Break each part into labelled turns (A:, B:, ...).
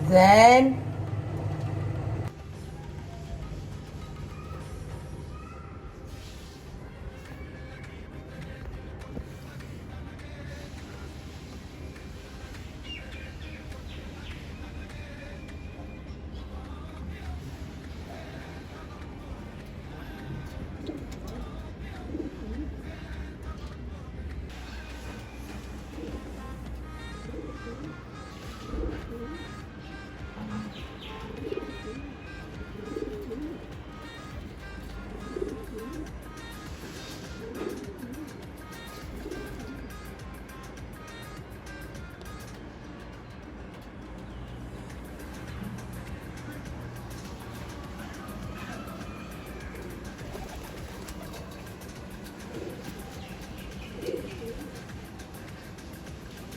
A: जैन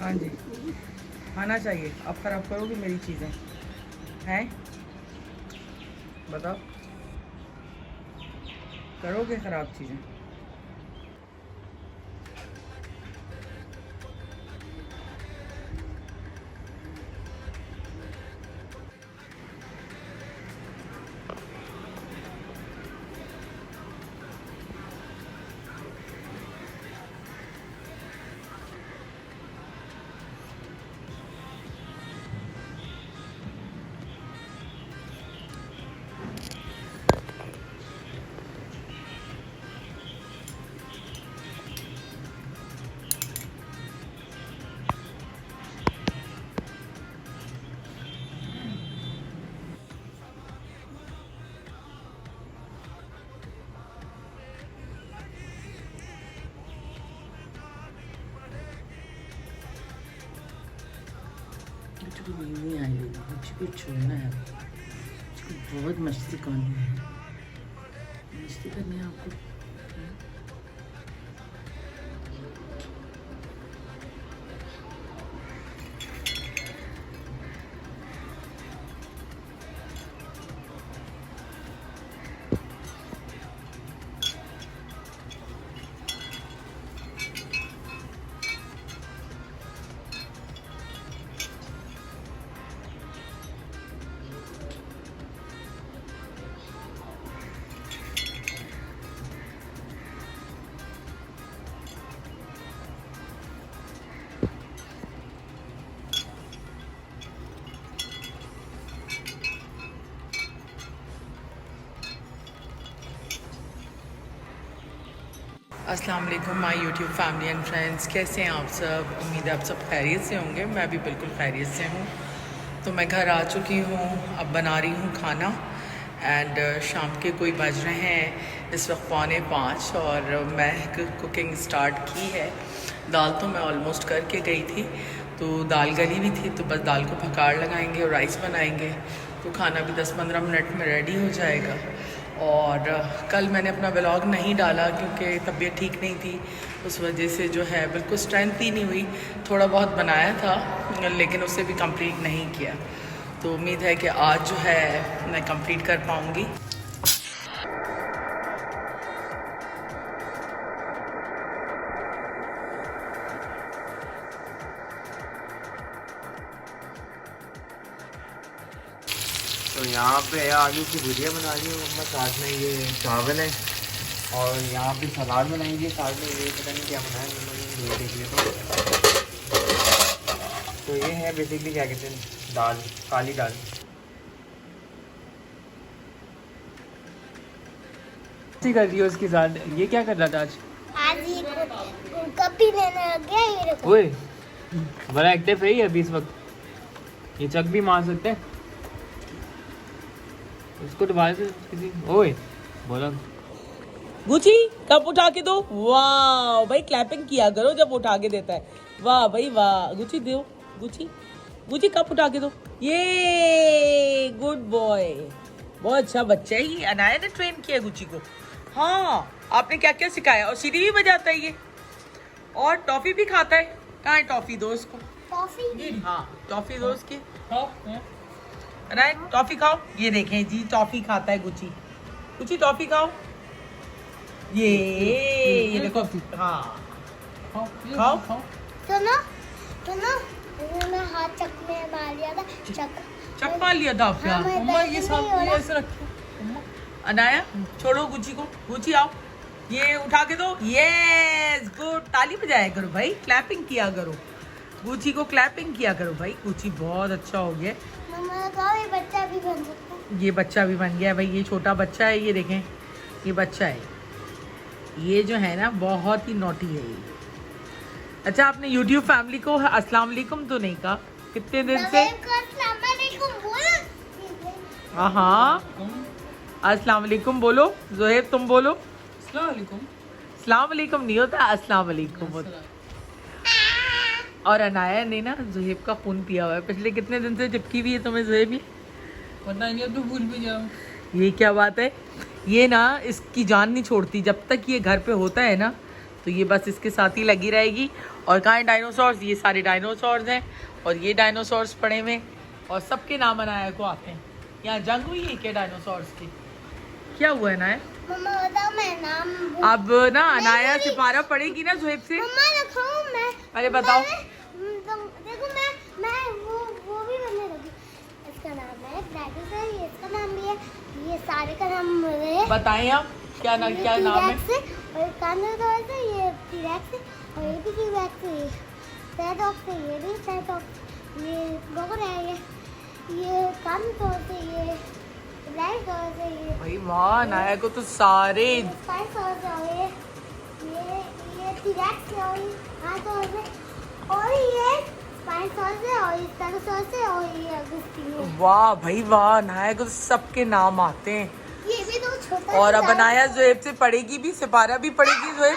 A: हाँ जी, आना चाहिए। अब खराब करोगी मेरी चीज़ें हैं? बताओ, करोगे खराब चीज़ें? कुछ भी नहीं आएगी, कुछ भी छोड़ना है, कुछ बहुत मस्ती करनी है, मस्ती करनी है आपको। अस्सलाम वालेकुम my YouTube family and friends, कैसे हैं आप सब? उम्मीद है आप सब खैरियत से होंगे। मैं भी बिल्कुल खैरियत से हूँ। तो मैं घर आ चुकी हूँ, अब बना रही हूँ खाना एंड शाम के कोई बज रहे हैं इस वक्त 4:45 और मैं कुकिंग स्टार्ट की है। दाल तो मैं ऑलमोस्ट करके गई थी, तो दाल गली भी थी, तो बस दाल को पकाड़ लगाएंगे और राइस बनाएंगे, तो खाना भी 10-15 मिनट में रेडी हो जाएगा। और कल मैंने अपना व्लॉग नहीं डाला क्योंकि तबीयत ठीक नहीं थी, उस वजह से जो है बिल्कुल स्ट्रेंथ ही नहीं हुई। थोड़ा बहुत बनाया था लेकिन उसे भी कंप्लीट नहीं किया, तो उम्मीद है कि आज जो है मैं कंप्लीट कर पाऊँगी।
B: तो यहाँ पे आलू की भुजिया बना रही हूँ मम्मा, साथ में ये चावल है और यहाँ पे सलाद बनाएंगे, साथ में ये पता नहीं क्या बनाया मम्मा, देख लेता हूँ। तो ये है बेसिकली क्या कहते हैं, दाल, काली दाल। कर रही है उसके साथ। ये क्या कर रहा था आज
C: ये कॉपी लेने लग गया ये।
B: ओए बड़ा एक्टिव है ये अभी इस वक्त, ये चक भी मार सकते हैं उसको दोबारा से किसी। ओए बोला
A: गुची कप उठा के दो। वाह भाई, क्लैपिंग किया करो जब उठा के देता है। वाह भाई वाह, गुची दो, गुची गुची कप उठा के दो। ये गुड बॉय, बहुत अच्छा बच्चा है ये। अनाया ने ट्रेन किया गुची को। हाँ, आपने क्या क्या सिखाया? और सीढ़ी भी बजाता है ये, और टॉफी भी खाता है। कहाँ है टॉफी? दो इसको
C: टॉफी।
A: हाँ टॉफी दो इसकी। राइट, टॉफी खाओ। ये देखें जी, टॉफी खाता है गुची। गुची टॉफी खाओ। ये देखो। हाँ खाओ।
C: सुनो सुनो, मैं हाथ चक में मार दिया था। चक
A: चप्पा लिया था क्या?
C: हाँ, मैं
A: अम्मा ये
C: दर्द
A: सब
C: नहीं हो
A: ये
C: रहा।
A: ऐसे रखो। अम्मा अनाया छोड़ो गुची को, गुची आओ, ये उठा के दो। यस गुड, ताली बजाया करो भाई, क्लैपिंग किया करो, गुची को क्लैपिंग किया करो भाई। गुची बहुत अच्छा हो गया।
C: मम्मा कहो ये बच्चा भी बन सकता है।
A: ये बच्चा भी बन गया भाई, ये छोटा बच्चा है, ये देखें ये बच्चा है, ये जो है ना बहुत ही नॉटी है ये। अच्छा आपने YouTube फैमिली को अस्सलाम वालेकुम तो नहीं कहा कितने दिन से? हाँ अस्सलाम वालेकुम बोलो, जोहेब तुम बोलो। अस्सलाम वालेकुम नहीं होता, अस्सलाम वालेकुम होता। और अनाया ने ना जोहेब का खून पिया हुआ है, पिछले कितने दिन से चिपकी हुई है तुम्हें जोहेब ये?
B: पता नहीं तो भूल भी जाओ।
A: ये क्या बात है, ये ना इसकी जान नहीं छोड़ती, जब तक ये घर पे होता है ना तो ये बस इसके साथ ही लगी रहेगी। और कहाँ है डायनासोर्स? ये सारे डायनासोर्स हैं और ये डायनासोर्स पड़े हुए और सबके नाम अनाया को आते हैं। यहाँ जंग हुई है क्या डायनासोर्स की? क्या हुआ है अनाया?
C: मम्मा बताओ मैं नाम
A: अब ना अनाया सिपारा पड़ेगी ना जोहेब से।
C: मम्मा रखाऊं मैं?
A: अरे बताओ।
C: देखो मैं वो भी बनने लगी। इसका नाम है डायनासोर, ये इसका नाम भी है, ये सारे का नाम है।
A: बताएं आप क्या नाम है?
C: और कार्नोसॉरस है, ये टी-रेक्स है, और ये भी टी-रेक्स है, ट्राइडॉक्स है, ये भी ट्राइडॉक्स, ये गोगर है, ये कार्नोसॉरस है, ये ब्लाइसॉरस है, ये
A: भाई वाह, अनाया को तो सारे
C: स्पाइसॉरस है, ये टी-रेक्स है, और ये आर्थोसॉरस है, और ये स्पाइसॉरस है, और ये स्टेगोसॉरस है, और ये अगस्ती है।
A: वाह भाई वाह, अनाया को तो सबके नाम आते हैं।
C: ये भी तो छोटा
A: और
C: सा
A: अब अनाया जोहेब से पढ़ेगी भी, सिपारा भी पढ़ेगी जोहेब।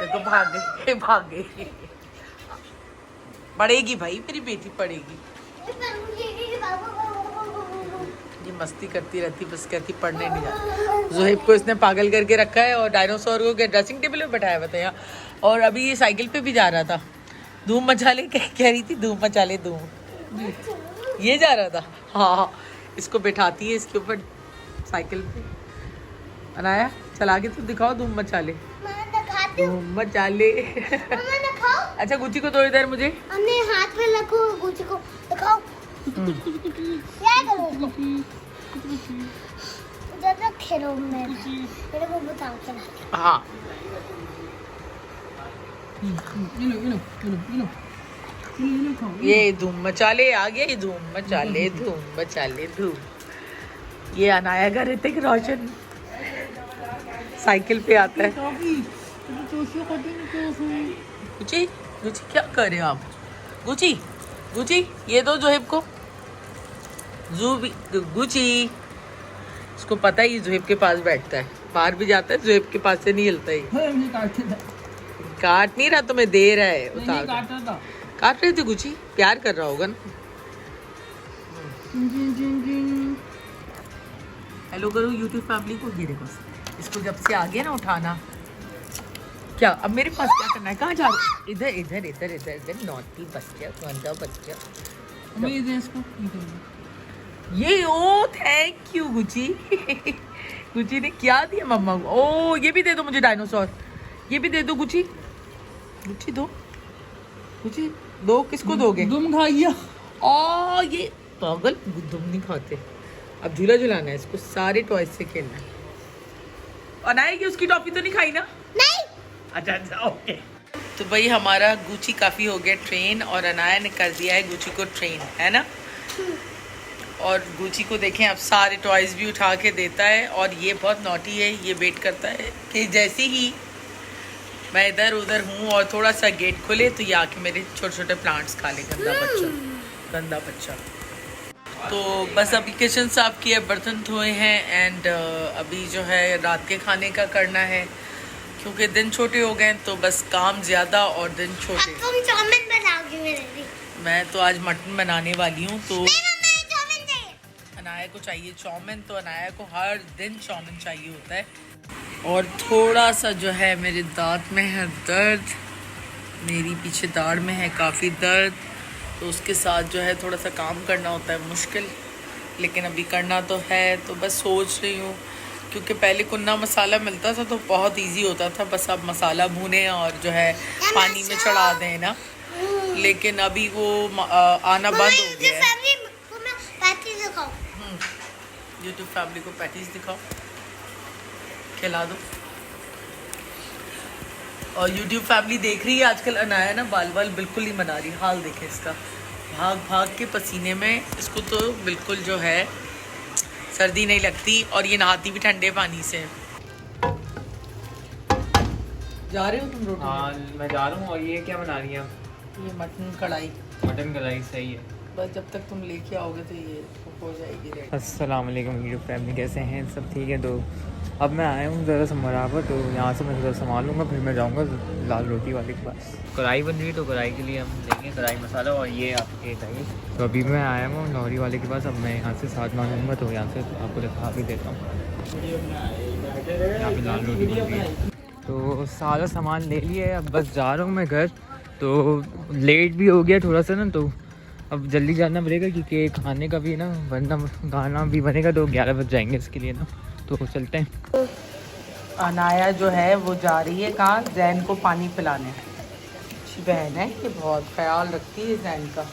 A: देखो भाग गई, भाग गई। पढ़ेगी भाई, मेरी बेटी पढ़ेगी। ये मस्ती करती रहती, बस कहती पढ़ने नहीं जाती। जोहेब को इसने पागल करके रखा है और डायनासोर को ड्रेसिंग टेबल पे बैठाया हुआ था यहाँ। और अभी ये साइकिल पे भी जा रहा था, धूम मचा ले, कह रही थी धूम मचा ले धूम। ये जा रहा था, हाँ इसको बैठाती है इसके ऊपर साइकिल पे। अनाया चला के तो दिखाओ, धूम मचा ले, धूम मचा ले। अच्छा गुची को थोड़ी देर मुझे
C: हमने हाथ में रखो, गुची को दिखाओ। क्या करो इसको? ज्यादा खेलो, मेरे को बताओ चला।
A: हाँ ये धूम मचा ले आ गया, ये धूम मचा ले, धूम मचा ले धूम। ये अनाया का ऋतिक रोशन साइकिल पे आता है। गुची गुची क्या कर रहे हो आप? गुची गुची ये दो जोहेब को। गुची इसको पता है ये जोहेब के पास बैठता है, बाहर भी जाता है, जोहेब के पास से नहीं हिलता है। काट नहीं रहा, तुम्हें दे रहा है उतार। काट रहे थे गुची, प्यार कर रहा होगा ना। हेलो करो यूट्यूब फैमिली को। ये देखो इसको जब से आ गया ना उठाना, क्या अब मेरे पास क्या करना है? कहाँ जा रहा? इधर इधर इधर इधर इधर, नॉटी बच्चा, गंदा बच्चा। ये ओ थैंक यू गुची। गुची ने क्या दिया मम्मा को? ओ ये भी दे दो मुझे डायनासोर, ये भी दे दो गुची। गुची दो, गुची दो, किसको दोगे?
B: तुम खाइए।
A: ओ ये पागल, दुम नहीं खाते। अब झूला झुलाना है इसको, सारे टॉयज से खेलना है। अनाया की उसकी टॉफी तो नहीं खाई ना?
C: नहीं।
A: अच्छा अच्छा ओके। तो भाई हमारा गुची काफ़ी हो गया ट्रेन, और अनाया ने कर दिया है गुची को ट्रेन, है ना। और गुची को देखें अब सारे टॉयज भी उठा के देता है, और ये बहुत नॉटी है, ये वेट करता है कि जैसे ही मैं इधर उधर हूँ और थोड़ा सा गेट खुले तो ये आके मेरे छोटे छोटे प्लांट्स खा ले। गंदा बच्चा, गंदा बच्चा। तो बस अभी किचन साफ किया, बर्तन धोए हैं, एंड अभी जो है रात के खाने का करना है, क्योंकि दिन छोटे हो गए तो बस काम ज़्यादा और दिन छोटे।
C: अब तुम चाउमीन बनाओगी मेरे लिए।
A: मैं तो आज मटन बनाने वाली हूँ, तो
C: चाउमीन चाहिए।
A: अनाया को चाहिए चाउमीन, तो अनाया को हर दिन चाउमीन चाहिए होता है। और थोड़ा सा जो है मेरे दांत में है दर्द, मेरी पीछे दाढ़ में है काफ़ी दर्द, तो उसके साथ जो है थोड़ा सा काम करना होता है मुश्किल, लेकिन अभी करना तो है। तो बस सोच रही हूँ, क्योंकि पहले कुन्ना मसाला मिलता था तो बहुत इजी होता था, बस अब मसाला भूने और जो है पानी में चढ़ा दें ना, लेकिन अभी वो आना बंद हो गया है। यूट्यूब फैमिली को पैटीज दिखाओ, खिला दो। और यूट्यूब फैमिली देख रही है आजकल अनाया ना बाल बाल बिल्कुल नहीं बना रही, हाल देखे इसका, भाग भाग के पसीने में इसको तो बिल्कुल जो है सर्दी नहीं लगती, और ये नहाती भी ठंडे पानी से। जा रहे हो तुम रोटी?
B: हाँ मैं जा रहा हूँ। और ये क्या बना रही है?
A: ये मटन कढ़ाई।
B: मटन कढ़ाई, सही है।
A: बस जब तक तुम लेके आओगे तो ये हो जाएगी रेडी।
B: अस्सलाम वालेकुम यूट्यूब फैमिली, कैसे हैं सब? ठीक है। तो अब मैं आया हूँ ज़रा समरावा, तो यहाँ से मैं थोड़ा सामान लूँगा, फिर मैं जाऊँगा लाल रोटी वाले के पास। कढ़ाई बन रही है तो कढ़ाई के लिए हम लेंगे कढ़ाई मसाला, और ये आपके चाहिए। तो अभी मैं आया हूँ लौरी वाले के पास, अब मैं यहाँ से सामान लूँगा, तो यहाँ से आपको दिखा भी देता हूँ। यहाँ पर लाल रोटी बन रही है, तो सारा सामान ले लिया है। अब बस जा रहा हूँ मैं घर, तो लेट भी हो गया थोड़ा सा ना, तो अब जल्दी जाना पड़ेगा क्योंकि खाने का भी ना, वरना गाना भी बनेगा तो 11 बज जाएंगे इसके लिए ना, तो चलते हैं।
A: अनाया जो है वो जा रही है कहाँ? जैन को पानी पिलाने। अच्छी बहन है ये, बहुत ख्याल रखती है जैन का।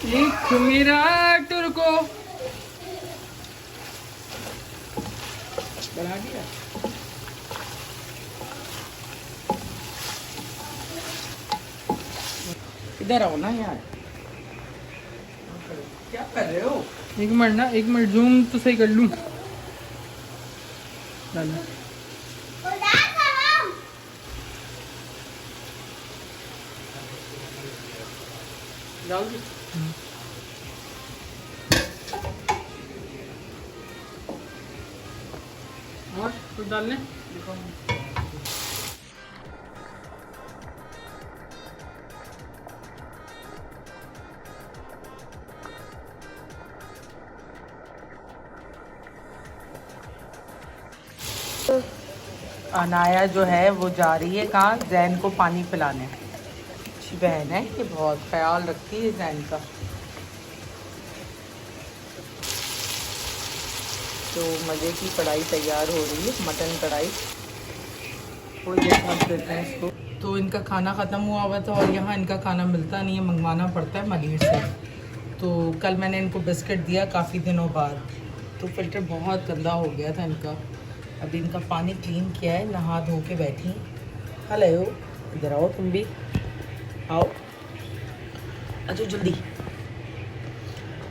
A: एक मेरा तुर्को बना दिया। इधर आओ ना यार, क्या कर रहे हो?
D: एक मिनट ना, एक मिनट जूम तो सही कर लूँ।
A: डाल दो।
D: और कुछ डालने?
A: अनाया जो है वो जा रही है कहाँ? जैन को पानी पिलाने। अच्छी बहन है ये, बहुत ख्याल रखती है जैन का। तो मज़े की कढ़ाई तैयार हो रही है, मटन कढ़ाई। थोड़ी देर ढक देते हैं इसको। तो इनका खाना ख़त्म हुआ था, और यहाँ इनका खाना मिलता नहीं है, मंगवाना पड़ता है मलिर से। तो कल मैंने इनको बिस्किट दिया काफ़ी दिनों बाद, तो फिल्टर बहुत गंदा हो गया था इनका। अभी इनका पानी क्लीन किया है, नहा धो के बैठी। हेलो, इधर आओ तुम भी, आओ, अच्छा जल्दी।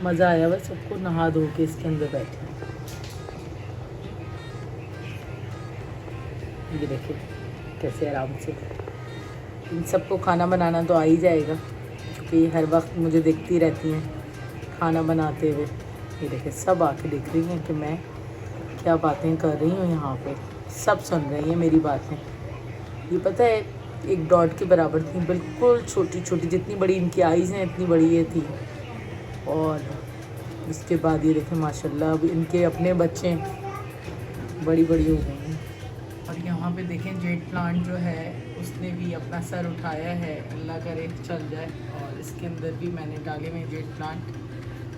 A: मज़ा आया बस सबको नहा धो के इसके अंदर बैठे। ये देखिए कैसे आराम से। इन सबको खाना बनाना तो आ ही जाएगा, क्योंकि हर वक्त मुझे देखती रहती हैं खाना बनाते हुए। ये देखिए सब आके देख रही हैं कि मैं क्या बातें कर रही हूँ यहाँ पे, सब सुन रही हैं मेरी बातें। ये पता है एक डॉट के बराबर थी, बिल्कुल छोटी छोटी, जितनी बड़ी इनकी आईज़ हैं इतनी बड़ी ये थी। और उसके बाद ये देखें माशाल्लाह अब इनके अपने बच्चे बड़ी बड़ी हो गई हैं। और यहाँ पे देखें जेट प्लांट जो है उसने भी अपना सर उठाया है, अल्लाह करे चल जाए। और इसके अंदर भी मैंने डाले हुए जेट प्लांट,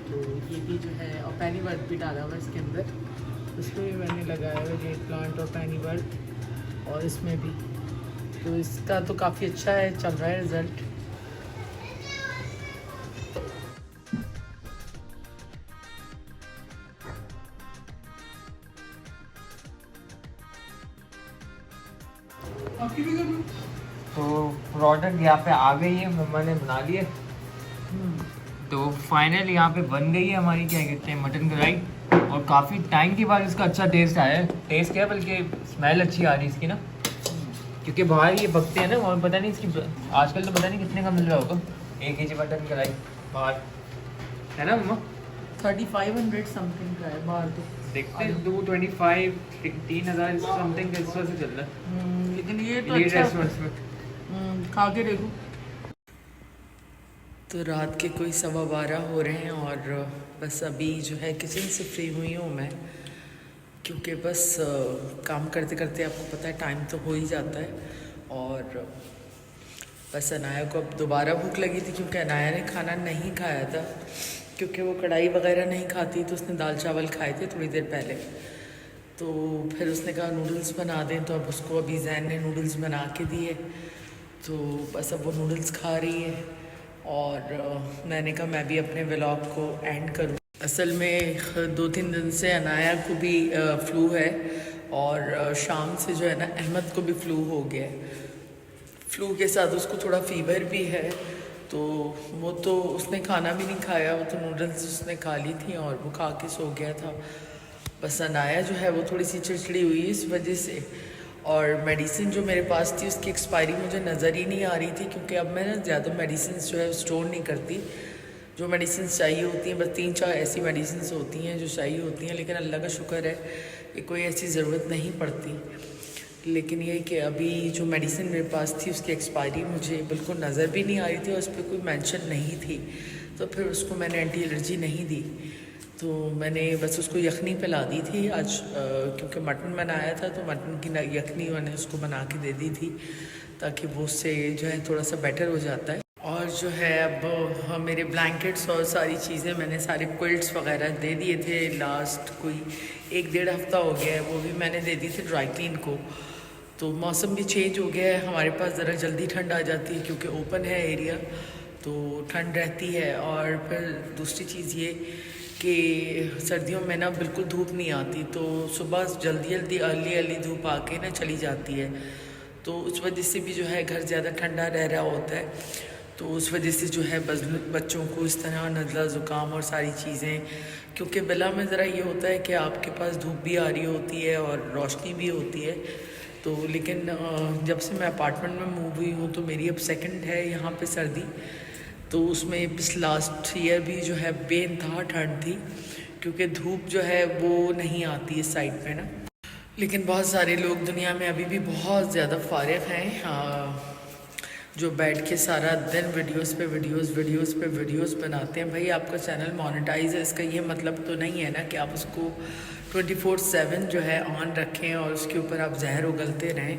A: तो ये भी जो है, और पैनी बर्ड भी डाला हुआ इसके अंदर, उसमें भी मैंने लगाया हुआ जेट प्लांट और पैनी बर्ड, और इसमें भी। तो इसका तो काफ़ी अच्छा है, चल रहा है रिज़ल्ट।
B: तो प्रोडक्ट यहाँ पे आ गई है, मम्मा ने बना लिए। तो फाइनल यहाँ पे बन गई है हमारी, क्या कहते हैं, मटन कढ़ाई। और काफ़ी टाइम के बाद इसका अच्छा टेस्ट आया है। टेस्ट क्या, बल्कि स्मेल अच्छी आ रही है इसकी ना, क्योंकि बाहर ये पकते हैं ना, और पता नहीं इसकी आजकल तो पता नहीं कितने का मिल रहा होगा 1 केजी मटन कढ़ाई बाहर, है ना मम्मा?
A: 3500 समथिंग का है बाहर तो।
B: देखते हैं 225 3000 समथिंग इस वजह से चल रहा है।
A: लेकिन ये तो
B: ये
A: अच्छा
B: रेस्टोरेंट्स में
A: खा के देखो। तो रात के कोई 12:15 हो रहे हैं, और बस अभी जो है किचन से फ्री हुई हूँ मैं, क्योंकि बस काम करते करते आपको पता है टाइम तो हो ही जाता है। और बस अनाया को अब दोबारा भूख लगी थी क्योंकि अनाया ने खाना नहीं खाया था, क्योंकि वो कढ़ाई वगैरह नहीं खाती, तो उसने दाल चावल खाए थे थोड़ी देर पहले। तो फिर उसने कहा नूडल्स बना दें, तो अब उसको अभी जैन ने नूडल्स बना के दिए, तो बस अब वो नूडल्स खा रही है। और मैंने कहा मैं भी अपने व्लॉग को एंड करूँ। असल में 2-3 दिन से अनाया को भी फ्लू है, और शाम से जो है ना अहमद को भी फ्लू हो गया है। फ्लू के साथ उसको थोड़ा फीवर भी है, तो वो तो उसने खाना भी नहीं खाया, वो तो नूडल्स उसने खा ली थी और वो खा के सो गया था। बस अनाया जो है वो थोड़ी सी चिड़चिड़ी हुई इस वजह से। और मेडिसिन जो मेरे पास थी उसकी एक्सपायरी मुझे नज़र ही नहीं आ रही थी, क्योंकि अब मैं ना ज़्यादा मेडिसिन जो है स्टोर नहीं करती। जो मेडिसिन चाहिए होती हैं बस 3-4 ऐसी मेडिसिन होती हैं जो चाहिए होती हैं, लेकिन अल्लाह का शुक्र है कि कोई ऐसी ज़रूरत नहीं पड़ती। लेकिन ये कि अभी जो मेडिसिन मेरे पास थी उसकी एक्सपायरी मुझे बिल्कुल नज़र भी नहीं आ रही थी और उस पर कोई मेंशन नहीं थी, तो फिर उसको मैंने एंटी एलर्जी नहीं दी। तो मैंने बस उसको यखनी पिला दी थी आज, क्योंकि मटन बनाया था, तो मटन की यखनी मैंने उसको बना के दे दी थी, ताकि वो उससे जो है थोड़ा सा बेटर हो जाता है। और जो है अब मेरे ब्लैंकेट्स और सारी चीज़ें मैंने सारे क्विल्ट्स वगैरह दे दिए थे। लास्ट कोई 1-1.5 हफ्ता हो गया है, वो भी मैंने दे दी थी ड्राई क्लीन को। तो मौसम भी चेंज हो गया है, हमारे पास ज़रा जल्दी ठंड आ जाती है क्योंकि ओपन है एरिया, तो ठंड रहती है। और फिर दूसरी चीज़ ये कि सर्दियों में ना बिल्कुल धूप नहीं आती, तो सुबह जल्दी अर्ली धूप आके ना चली जाती है, तो उस वजह से भी जो है घर ज़्यादा ठंडा रह रहा होता है। तो उस वजह से जो है बच्चों को इस तरह नज़ला ज़ुकाम और सारी चीज़ें, क्योंकि बिला में ज़रा ये होता है कि आपके पास धूप भी आ रही होती है और रोशनी भी होती है। तो लेकिन जब से मैं अपार्टमेंट में मूव हुई हूँ तो मेरी अब सेकंड है यहाँ पे सर्दी, तो उसमें लास्ट ईयर भी जो है बेइंतहा ठंड थी, क्योंकि धूप जो है वो नहीं आती इस साइड पे ना। लेकिन बहुत सारे लोग दुनिया में अभी भी बहुत ज़्यादा फारिग हैं, जो बैठ के सारा दिन वीडियोस पे वीडियोस बनाते हैं। भाई आपका चैनल मोनेटाइज है, इसका ये मतलब तो नहीं है ना कि आप उसको 24/7 जो है ऑन रखें और उसके ऊपर आप जहर उगलते रहें।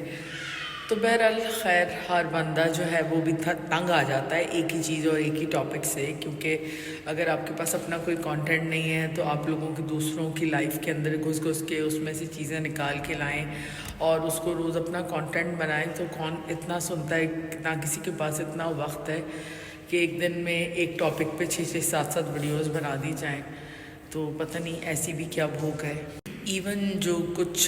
A: तो बहरहाल खैर हर बंदा जो है वो भी तंग आ जाता है एक ही चीज़ और एक ही टॉपिक से, क्योंकि अगर आपके पास अपना कोई कंटेंट नहीं है तो आप लोगों की दूसरों की लाइफ के अंदर घुस के उसमें से चीज़ें निकाल के लाएं और उसको रोज़ अपना कंटेंट बनाएं, तो कौन इतना सुनता है, ना किसी के पास इतना वक्त है कि एक दिन में एक टॉपिक पे 6-6, 7-7 वीडियोस बना दी जाएं। तो पता नहीं ऐसी भी क्या भूख है। इवन जो कुछ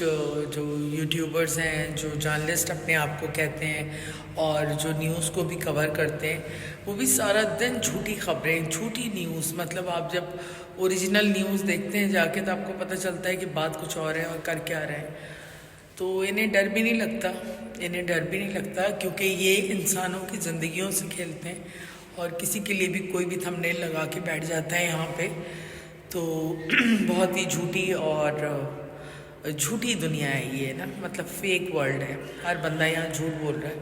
A: जो यूट्यूबर्स हैं, जो जर्नलिस्ट अपने आप को कहते हैं और जो न्यूज़ को भी कवर करते हैं, वो भी सारा दिन झूठी खबरें, झूठी न्यूज़, मतलब आप जब ओरिजिनल न्यूज़ देखते हैं जाके तो आपको पता चलता है कि बात कुछ और है और कर क्या रहे हैं। तो इन्हें डर भी नहीं लगता, क्योंकि ये इंसानों की ज़िंदगियों से खेलते हैं और किसी के लिए भी कोई भी थंबनेल लगा के बैठ जाता है यहाँ पे। तो बहुत ही झूठी दुनिया है ये ना, मतलब फेक वर्ल्ड है, हर बंदा यहाँ झूठ बोल रहा है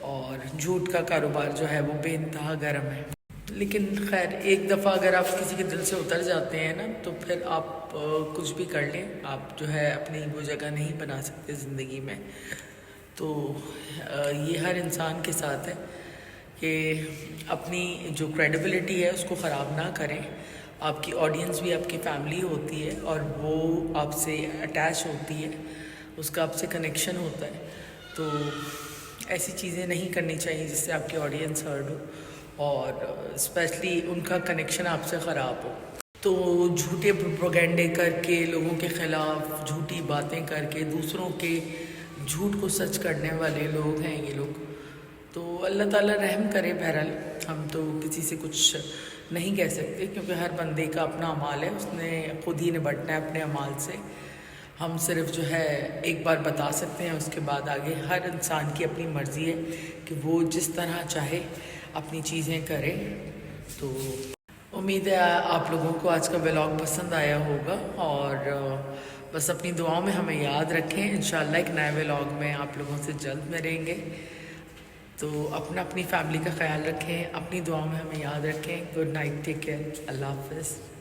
A: और झूठ का कारोबार जो है वो बेइंतहा गर्म है। लेकिन खैर एक दफ़ा अगर आप किसी के दिल से उतर जाते हैं ना तो फिर आप कुछ भी कर लें, आप जो है अपनी वो जगह नहीं बना सकते ज़िंदगी में। तो ये हर इंसान के साथ है कि अपनी जो क्रेडिबिलिटी है उसको ख़राब ना करें। आपकी ऑडियंस भी आपकी फैमिली होती है और वो आपसे अटैच होती है, उसका आपसे कनेक्शन होता है। तो ऐसी चीज़ें नहीं करनी चाहिए जिससे आपकी ऑडियंस हर्ट हो और स्पेशली उनका कनेक्शन आपसे ख़राब हो। तो झूठे प्रोपेगेंडे करके लोगों के ख़िलाफ़ झूठी बातें करके दूसरों के झूठ को सच करने वाले लोग हैं ये लोग। तो अल्लाह ताला रहम करे। बहरहाल हम तो किसी से कुछ नहीं कह सकते, क्योंकि हर बंदे का अपना अमाल है, उसने खुद ही निपटना है अपने अमाल से। हम सिर्फ जो है एक बार बता सकते हैं, उसके बाद आगे हर इंसान की अपनी मर्ज़ी है कि वो जिस तरह चाहे अपनी चीज़ें करे। तो उम्मीद है आप लोगों को आज का व्लॉग पसंद आया होगा और बस अपनी दुआओं में हमें याद रखें। इंशाल्लाह एक नए व्लॉग में आप लोगों से जल्द मिलेंगे। तो अपनी फैमिली का ख्याल रखें, अपनी दुआओं में हमें याद रखें। गुड नाइट, टेक केयर, अल्लाह हाफ़िज़।